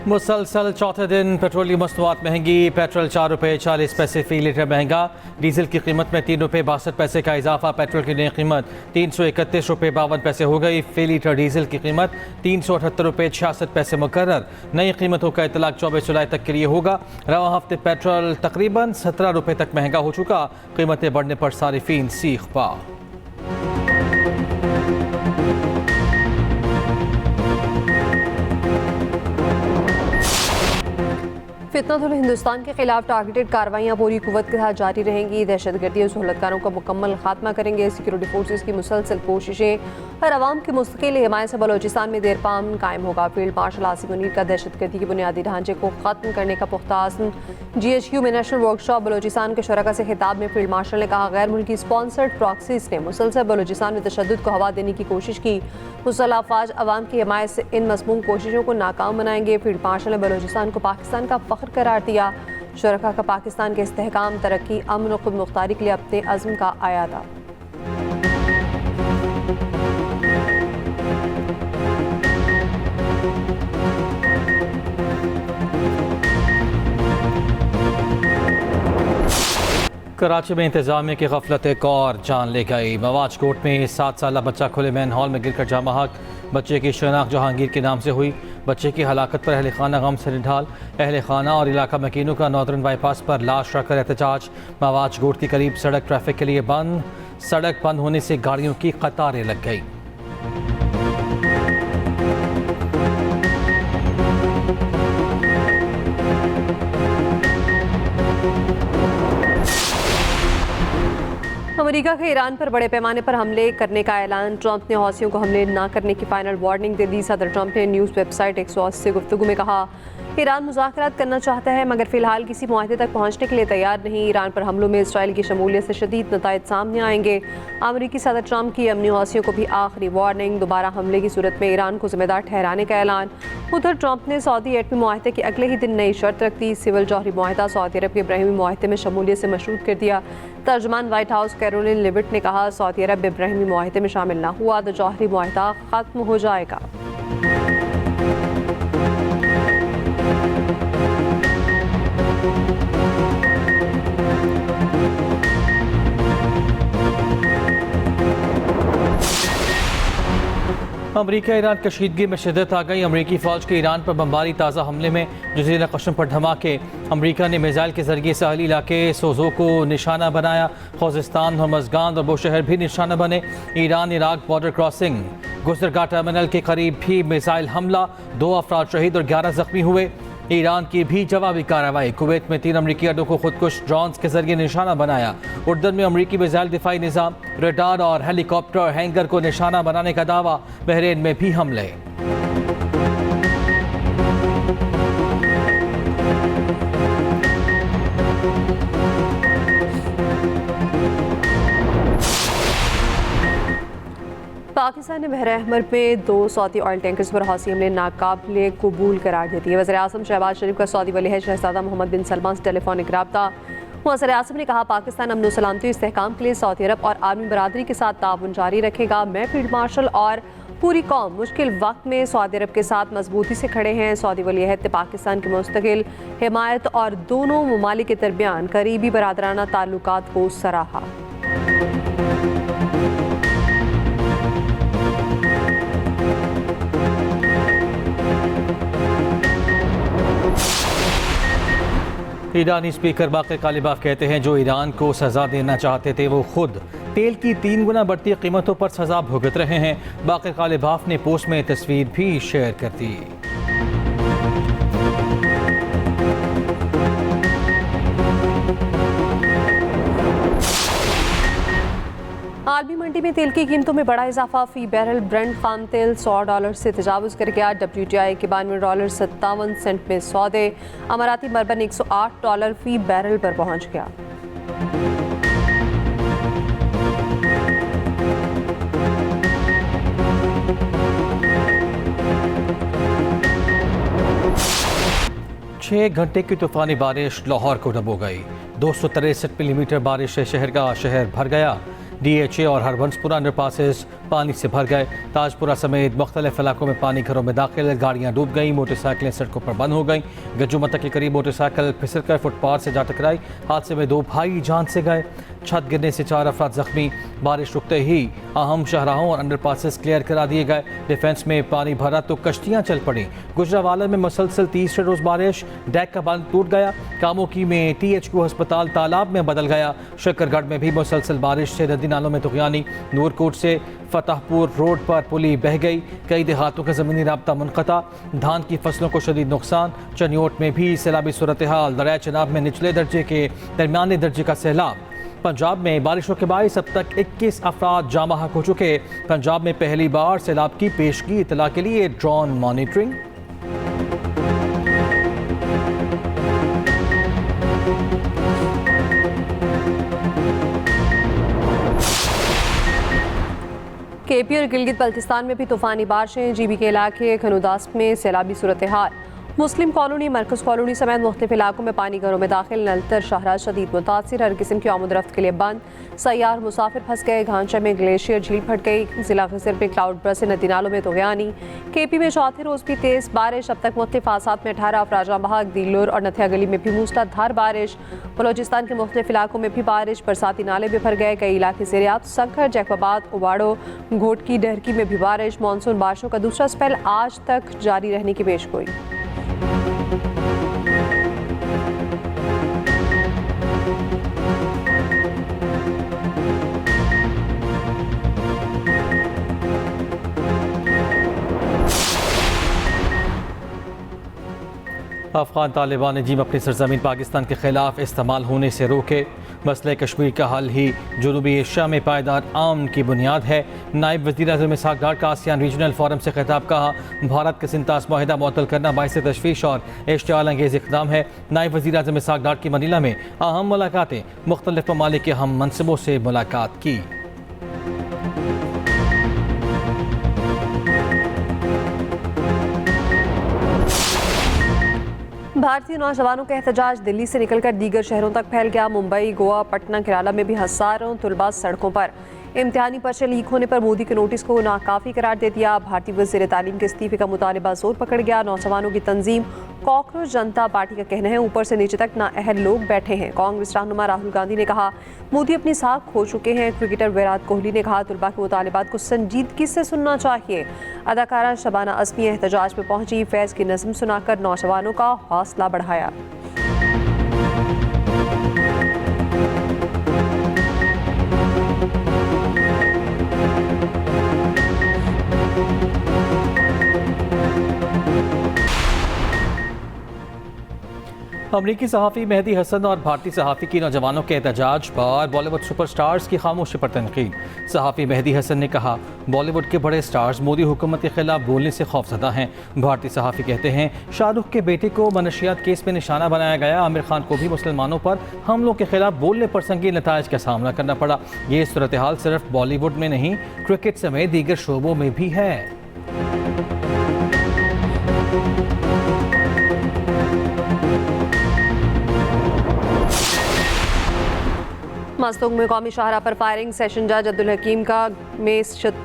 मुसलसल चौथे दिन पेट्रोलियम मसनूआत महंगी। पेट्रोल ₹4.40 फी लीटर महंगा। डीजल की कीमत में ₹3.62 का इजाफा। पेट्रोल की नई कीमत ₹331.52 हो गई। फी लीटर डीजल की कीमत ₹378.66 मुकर्रर। नई कीमतों का इतलाक 24 जुलाई तक के लिए होगा। रवा हफ्ते पेट्रोल तकरीबन ₹17 तक महंगा हो चुका। कीमतें बढ़ने पर सारिफीन सीख पा। फितनतुल हिंदुस्तान के खिलाफ टारगेटेड कार्रवाइयाँ पूरी कुव्वत के साथ जारी रहेंगी। दहशतगर्दी और सहूलतकारों का मुकम्मल खात्मा करेंगे। सिक्योरिटी फोर्सेज की मुसलसल कोशिशें और अवाम की मुस्तकिल हिमायत से बलोचिस्तान में देर पाम कायम होगा। फील्ड मार्शल आसिफ मुनीर का दहशतगर्दी के बुनियादी ढांचे को खत्म करने का पुख्ता अज़्म। GHQ में नेशनल वर्कशॉप बलोचिस्तान के शुरका से खिताब में फील्ड मार्शल ने कहा, गैर मुल्की स्पॉन्सर्ड प्रॉक्सीज ने मुसलसल बलोचिस्तान में तशद्दुद को हवा देने की कोशिश की। मुसल्लह अफवाज अवाम की हिमायत से इन मज़मूम कोशिशों को नाकाम बनाएंगे। फील्ड मार्शल ने बलोचिस्तान को पाकिस्तान का फ़ख्र करार दिया। शुरका का पाकिस्तान के इस्तेहकाम, तरक्की, अमन और खुद मुख्तारी के लिए अपने अज़्म का आया था। कराची में इंतजामिया की गफलत एक और जान ले गई। मवाज कोट में 7 साला बच्चा खुले मैन हॉल में गिरकर जाम बहक। बच्चे की शनाख्त जहांगीर के नाम से हुई। बच्चे की हलाकत पर अहले खाना गम से निढाल। अहले खाना और इलाका मकीनों का नॉर्दर्न बाईपास पर लाश रखकर एहतजाज। मवाज कोट के करीब सड़क ट्रैफिक के लिए बंद। सड़क बंद होने से गाड़ियों की कतारें लग गई। अमेरिका के ईरान पर बड़े पैमाने पर हमले करने का ऐलान। ट्रंप ने हौसियों को हमले न करने की फाइनल वार्निंग दे दी। सदर ट्रंप ने न्यूज़ वेबसाइट एक्सॉस से गुफ्तगू में कहा, ईरान मुज़ाकरात करना चाहता है मगर फ़िलहाल किसी मुआहदे तक पहुँचने के लिए तैयार नहीं। ईरान पर हमलों में इसराइल की शमूलियत से शदीद नताइज सामने आएंगे। अमेरिकी सदर ट्रंप की अमनी हौसियों को भी आखिरी वार्निंग। दोबारा हमले की सूरत में ईरान को जिम्मेदार ठहराने का ऐलान। उधर ट्रंप ने सऊदी एटमी मुआहदे के अगले ही दिन नई शर्त रख दी। सिविल जौहरी मुआहदा सऊदी अरब के इब्राहिमी मुआहदे में शमूलियत से मशरूत कर दिया। तर्जुमान व्हाइट हाउस कैरोलिन लिविट ने कहा, सऊदी अरब इब्राहिमी मुआहदे में शामिल न हुआ तो जौहरी मुआहदा खत्म हो जाएगा। अमरीका ईरान कशीदगी में शिद्दत आ गई। अमरीकी फ़ौज के ईरान पर बमबारी ताज़ा हमले में जज़ीरा कशम पर धमाके। अमरीका ने मिसाइल के जरिए साहली इलाके सोजो को निशाना बनाया। खोजिस्तान, हरमज़गान और बुशहर भी निशाना बने। ईरान इराक बॉर्डर क्रॉसिंग गुजरगाह टर्मिनल के करीब भी मिसाइल हमला। 2 अफराद शहीद और 11 जख्मी हुए। ईरान की भी जवाबी कार्रवाई। कुवैत में 3 अमरीकी अड्डों को खुदकुश ड्रोन्स के जरिए निशाना बनाया। उर्दन में अमरीकी मिसाइल दिफाई निज़ाम, रडार और हेलीकॉप्टर हैंगर को निशाना बनाने का दावा। बहरीन में भी हमले। पाकिस्तान ने बहर अहमर में 2 सऊदी ऑयल टैंकर्स पर हौसी हमले नाकाबिले कबूल करार दे दिए। वज़ीर आज़म शहबाज शरीफ का सऊदी वली अहद शहज़ादा मोहम्मद बिन सलमान से टेलीफोनिक रब्ता। वज़ीर आज़म ने कहा, पाकिस्तान अमन सलामती इस्तेहकाम के लिए सऊदी अरब और आर्मी बरादरी के साथ ताउन जारी रखेगा। मैं फील्ड मार्शल और पूरी कौम मुश्किल वक्त में सऊदी अरब के साथ मजबूती से खड़े हैं। सऊदी वली अहद ने पाकिस्तान की मुस्तकिल हिमायत और दोनों ममालिक के दरमियान करीबी बरादराना ताल्लुकात को सराहा। ईरानी स्पीकर बाक़िर कालिबाफ कहते हैं, जो ईरान को सज़ा देना चाहते थे वो खुद तेल की 3 गुना बढ़ती कीमतों पर सज़ा भुगत रहे हैं। बाक़िर कालिबाफ ने पोस्ट में तस्वीर भी शेयर कर दी। आलमी मंडी में तेल की कीमतों में बड़ा इजाफा। फी बैरल ब्रेंट खाम तेल $100 से तजावुज़ कर गया। WTI $92.57 में सौदे। अमाराती मरबन $108 फी बैरल पर पहुंच गया। छह घंटे की तूफानी बारिश लाहौर को डुबो गई। 263 मिलीमीटर बारिश से शहर का शहर भर गया। DHA और हरबंसपुरा अंडरपासेस पानी से भर गए। ताजपुरा समेत मुख्तलिफ इलाकों में पानी घरों में दाखिल, गाड़ियाँ डूब गई, मोटरसाइकिलें सड़कों पर बंद हो गई। गज्जूमता के करीब मोटरसाइकिल फिसलकर फुटपाथ से जा टकराई। हादसे में 2 भाई जान से गए। छत गिरने से 4 अफराद जख्मी। बारिश रुकते ही अहम शाहराहों और अंडरपासेस क्लियर करा दिए गए। डिफेंस में पानी भरा तो कश्तियां चल पड़ी। गुजरावाला में मुसलसल तीसरे रोज बारिश, डैक का बांध टूट गया। कामोकी में THQ अस्पताल तालाब में बदल गया। शकरगढ़ में भी मुसलसल बारिश से नदी नालों में तुगयानी। नूरकोट से फतेहपुर रोड पर पुली बह गई। कई देहातों का ज़मीनी राब्ता मुनक़ता। धान की फसलों को शदीद नुकसान। चनियोट में भी सैलाबी सूरत हाल। दरिया चनाब में निचले दर्जे के दरमियाने दर्जे का सैलाब। पंजाब में बारिशों के बायस अब तक 21 अफराद जाँ बहक हो चुके। पंजाब में पहली बार सैलाब की पेशगी इतला के लिए ड्रोन मॉनिटरिंग। KP और गिलगित बल्तिस्तान में भी तूफानी बारिशें। GB के इलाके खनुदास में सैलाबी सूरत हाल। मुस्लिम कॉलोनी, मरकज कॉलोनी समेत मुख्तलिफ इलाकों में पानी घरों में दाखिल। नलतर शाहराज शदीद मुतासिर, हर किस्म की आमद-रफ्त के लिए बंद। सयार मुसाफिर फंस गए। घांचा में ग्लेशियर झील फट गई। जिला खसर में क्लाउड बर्स्ट से नदी नालों में तुगयानी। KP में चौथे रोज भी तेज बारिश। अब तक मुख्तलिफ हादसात में 18 अफराद जाँ बहक। दिल्लोर और नथिया गली में भी मूसलाधार बारिश। बलोचिस्तान के मुख्तलिफ इलाकों में भी बारिश। बरसाती नाले भी भर गए। कई इलाके ज़ेर-ए-आब। संखर, जैकबाबाद, उबाड़ो, घोटकी, डहरकी में भी बारिश। मानसून बारिशों का दूसरा स्पेल आज तक जारी रहने की पेशगोई। अफगान तालिबान ने जिम अपनी सरजमीन पाकिस्तान के खिलाफ इस्तेमाल होने से रोके। मसले कश्मीर का हल ही जनूबी एशिया में पायदार अमन की बुनियाद है। नायब वज़ीर आज़म इसहाक़ डार का आसियान रीजनल फोरम से खिताब। कहा, भारत का सिंतास माहिदा मुअत्तल करना बाइस तशवीश और इश्तिआल अंगेज़ इक़दाम है। नायब वज़ीर आज़म इसहाक़ डार की मनीला में अहम मुलाकातें। मुख्तलिफ ममालिक के अहम मनसबों से मुलाकात की। भारतीय नौजवानों का एहतजाज दिल्ली से निकलकर दीगर शहरों तक फैल गया। मुंबई, गोवा, पटना, केरला में भी हज़ारों तुलबा सड़कों पर। इम्तिहानी पर्चे लीक होने पर मोदी के नोटिस को नाकाफी करार दे दिया। भारतीय वज़ीर तालीम के इस्तीफे का मुतालिबा जोर पकड़ गया। नौजवानों की तंजीम कॉकरोच जनता पार्टी का कहना है ऊपर से नीचे तक नाअहल लोग बैठे हैं। कांग्रेस रहनुमा राहुल गांधी ने कहा, मोदी अपनी साख खो चुके हैं। क्रिकेटर विराट कोहली ने कहा, तुलबा के मुतालिबात को संजीदगी से सुनना चाहिए। अदाकारा शबाना अज़मी एहतजाज में पहुंची। फैज़ की नज़्म सुनाकर नौजवानों का हौसला बढ़ाया। अमरीकी सहाफ़ी मेहदी हसन और भारतीय सहाफ़ी की नौजवानों के एहतजाज पर बॉलीवुड सुपरस्टार्स की खामोशी पर तनकीद। सहाफ़ी मेहदी हसन ने कहा, बॉलीवुड के बड़े स्टार्स मोदी हुकूमत के खिलाफ बोलने से खौफजदा हैं। भारतीय सहाफ़ी कहते हैं, शाहरुख के बेटे को मनशियात केस में निशाना बनाया गया। आमिर खान को भी मुसलमानों पर हमलों के खिलाफ बोलने पर संगीन नताइज का सामना करना पड़ा। ये सूरत हाल सिर्फ बॉलीवुड में नहीं, क्रिकेट समेत दीगर शोबों में भी है। मस्तूंग में कौमी शाहरा पर फायरिंग। सेशन जज अब्दुल हकीम का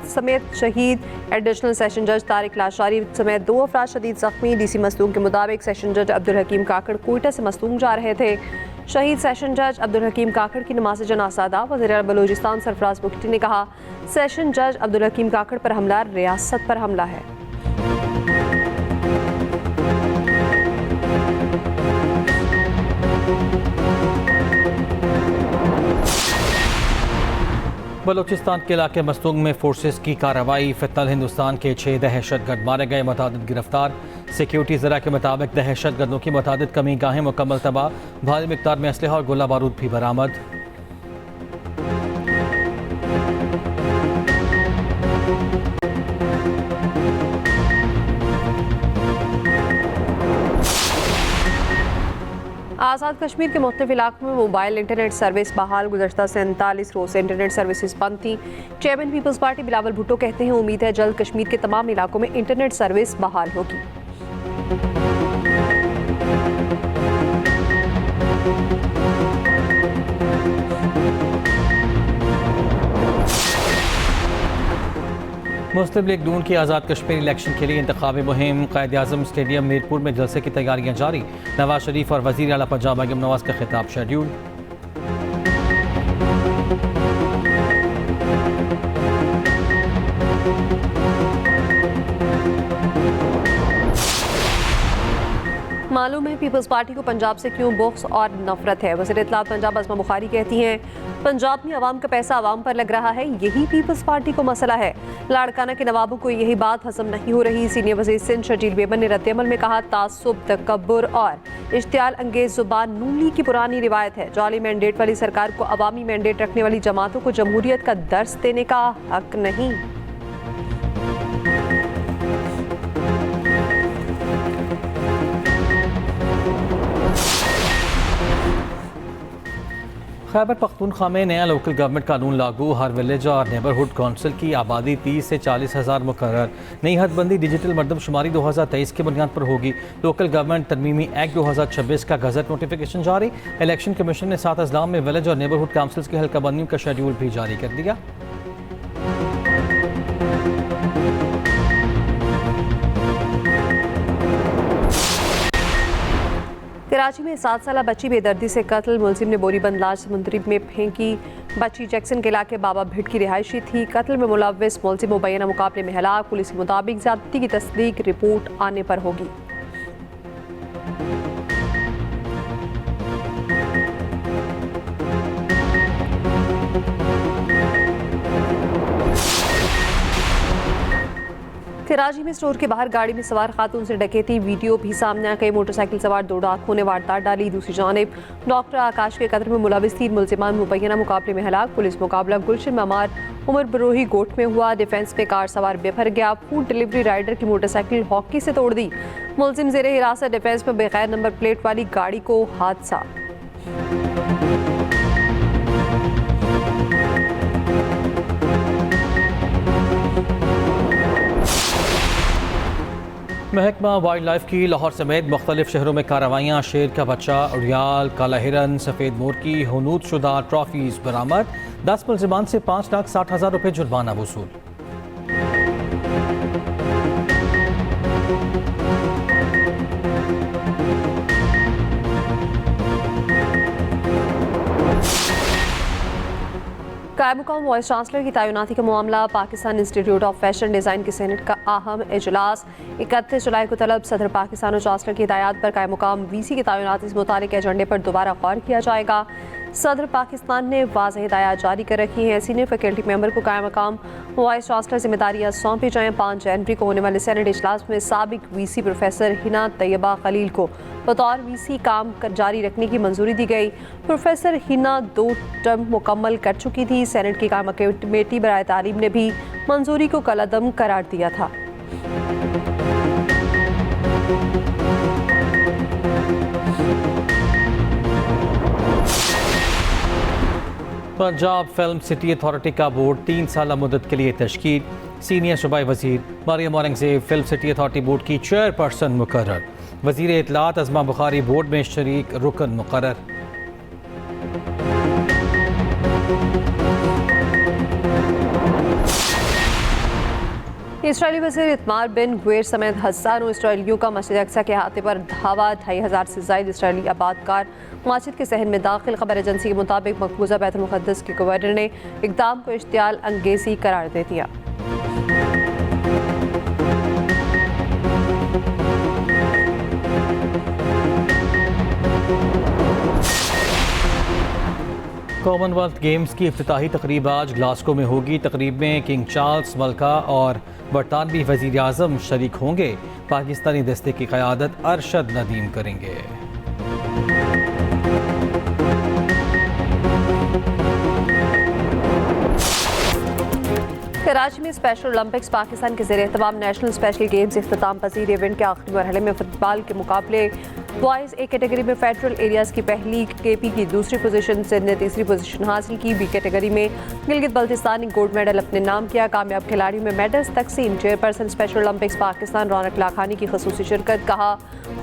समेत शहीद। एडिशनल सेशन जज तारिक लाशारी समेत 2 अफराद शदीद जख्मी। DC मस्तूंग के मुताबिक सेशन जज अब्दुल हकीम काकड़ कोयटा से मस्तूंग जा रहे थे। शहीद सेशन जज अब्दुल हकीम काकड़ की नमाज जनाज़ा अदा। वज़ीर बलूचिस्तान सरफराज बुगटी ने कहा, सेशन जज अब्दुल हकीम काकड़ पर हमला रियासत पर हमला है। बलूचिस्तान के इलाके मस्तूंग में फोर्सेस की कार्रवाई। फितनल हिंदुस्तान के 6 दहशतगर्द मारे गए, मुतादिद गिरफ्तार। सिक्योरिटी ज़रा के मुताबिक दहशतगर्दों की मुतादिद कमी गाहें मुकम्मल तबाह। भारी मिकदार में असलहा और गोला बारूद भी बरामद। आज़ाद कश्मीर के मुख्तलिफ इलाकों में मोबाइल इंटरनेट सर्विस बहाल। गुज़श्ता 47 रोज से इंटरनेट सर्विसेज बंद थी। Chairman Peoples Party Bilawal Bhutto कहते हैं, उम्मीद है जल्द कश्मीर के तमाम इलाकों में इंटरनेट सर्विस बहाल होगी। मुस्लिम लीग नून की आज़ाद कश्मीर इलेक्शन के लिए इंतखाबी मुहिम कायद-ए-आज़म स्टेडियम मीरपुर में जलसे की तैयारियां जारी। नवाज शरीफ और वज़ीर आला पंजाब मरियम नवाज का खिताब शेड्यूल। मालूम है पीपल्स पार्टी को पंजाब से क्यों बुग़्ज़ और नफरत है। वज़ीर इत्तलात पंजाब अज़मा बुखारी कहती हैं पंजाब में अवाम का पैसा अवाम पर लग रहा है, यही पीपल्स पार्टी को मसला है। लाड़काना के नवाबों को यही बात हजम नहीं हो रही। सीनियर वज़ीर सिंध शर्जील बेमन ने रद्द-ए-अमल में कहा तासुब, तकब्बुर और इश्तियाल अंगेज जुबान नून लीग की पुरानी रिवायत है। जाली मैंडेट वाली सरकार को अवामी मैंडेट रखने वाली जमातों को जमहूरियत का दर्स देने का हक नहीं। खैबर पख्तूनख्वा में नया लोकल गवर्नमेंट कानून लागू। हर विलेज और नेबरहुड कौंसिल की आबादी 30 से 40 हज़ार मुकर्रर। नई हदबंदी डिजिटल मरदमशुमारी 2023 की बुनियाद पर होगी। लोकल गवर्नमेंट तरमीमी एक्ट 2026 का गजट नोटिफिकेशन जारी। इलेक्शन कमीशन ने 7 अजलां में विलेज और नेबरहुड काउंसिल्स की हल्का बंदियों का शेड्यूल भी जारी कर दिया। कराची में 7 साला बच्ची बेदर्दी से कत्ल। मुलजिम ने बोरीबंद लाश समुद्री में फेंकी। बच्ची जैक्सन के इलाके बाबा भिट की रिहायशी थी। कत्ल में मुलव्विस मुलजिम मुबैना मुकाबले में हलाक। पुलिस के मुताबिक ज्यादती की तस्दीक रिपोर्ट आने पर होगी। कराची में स्टोर के बाहर गाड़ी में सवार खातून से डकैती वीडियो भी सामने आ गई। मोटरसाइकिल सवार 2 डाकुओं ने वारदात डाली। दूसरी जानिब डॉक्टर आकाश के कत्ल में मुलव्विस 3 मुलजिमान मुबैना मुकाबले में हलाक। पुलिस मुकाबला गुलशन ममार उमर बरोही गोट में हुआ। डिफेंस में कार सवार बेफर गया। फूड डिलीवरी राइडर की मोटरसाइकिल हॉकी से तोड़ दी। मुलजिम जेर हिरासत। डिफेंस में बगैर नंबर प्लेट वाली गाड़ी को हादसा। महकमा वाइल्ड लाइफ की लाहौर समेत मुख्तलिफ शहरों में कार्रवाइयाँ। शेर का बच्चा, उड़ियाल, काला हिरन, सफ़ेद मोर की हुनूद शुदा ट्रॉफीज बरामद। 10 मुलजिमान से 5,60,000 रुपये जुर्माना वसूल। कायम-मुक़ाम वाइस चांसलर की तैनाती का मामला। Pakistan institute of fashion design की सेनेट का अहम इजलास। 31 जुलाई को तलब। सदर पाकिस्तान और चांसलर की हिदायत पर कायम-मुक़ाम वीसी की तैनाती से मुतालिक एजेंडे पर दोबारा गौर किया जाएगा। सदर पाकिस्तान ने वाज़ेह हिदायत जारी कर रखी हैं। सीनियर फैकल्टी मेंबर को कायम-मुक़ाम वाइस चांसलर जिम्मेदारियाँ सौंपी जाएँ। 5 जनवरी को होने वाले सेनेट इजलास में साबिक वीसी प्रोफेसर हिना तैयबा खलील को बतौर वीसी काम जारी रखने की मंजूरी दी गई। प्रोफेसर हिना 2 टर्म मुकम्मल कर चुकी थी। सेनेट की कायम कमेटी बराए तालीम ने भी मंजूरी को कलअदम करार दिया था। पंजाब फिल्म सिटी अथॉरिटी का बोर्ड 3 साल मुद्दत के लिए तश्कील। सीनियर सूबाई वजीर Maryam Aurangzeb film city authority board की चेयरपर्सन मुकर्रर। वजीर इत्तलात अज़मा बुखारी बोर्ड में शरीक रुकन मुकर्रर। इसराइली वज़ीर इतमार बिन गुवेर समेत हज़ारों इसराइलियों का मस्जिद अक्सा के अहाते पर धावा। 2,500 से ज़ायद इसराइली आबादकार मस्जिद के सहन में दाखिल। खबर एजेंसी के मुताबिक मकबूजा बैतुल मुक़द्दस के गवर्नर ने इक़दाम को इश्तियाल अंगेज़ी करार दे दिया। कॉमनवेल्थ गेम्स की इफ्तिताही तकरीब आज ग्लासगो में होगी। तकरीब में किंग चार्ल्स, मलका और बरतानवी वज़ीर आज़म शरीक होंगे। पाकिस्तानी दस्ते की क़यादत अरशद नदीम करेंगे। कराची में स्पेशल ओलंपिक्स पाकिस्तान के ज़ेर एहतमाम नेशनल स्पेशल गेम्स इख्तिताम पजीर। इवेंट के आखिरी मरहले में फुटबॉल के मुकाबले बॉयज़ ए कैटेगरी में फेडरल एरियाज़ की पहली, केपी की दूसरी पोजीशन, सिंध ने तीसरी पोजीशन हासिल की। बी कैटेगरी में गिलगित बल्तिस्तान ने गोल्ड मेडल अपने नाम किया। कामयाब खिलाड़ियों में मेडल्स तकसीम। चेयरपर्सन स्पेशल ओलंपिक्स पाकिस्तान रौनक लाखानी की खसूसी शिरकत। कहा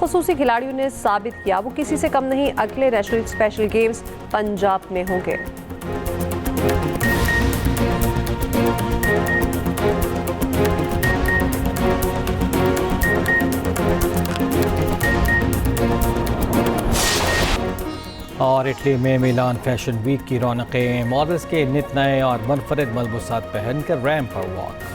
खसूसी खिलाड़ियों ने साबित किया वो किसी से कम नहीं। अगले नेशनल स्पेशल गेम्स पंजाब में होंगे। और इटली में मिलान फैशन वीक की रौनकें, मॉडल्स के नित नए और मुनफरद मलबूसात पहनकर रैंप पर वॉक।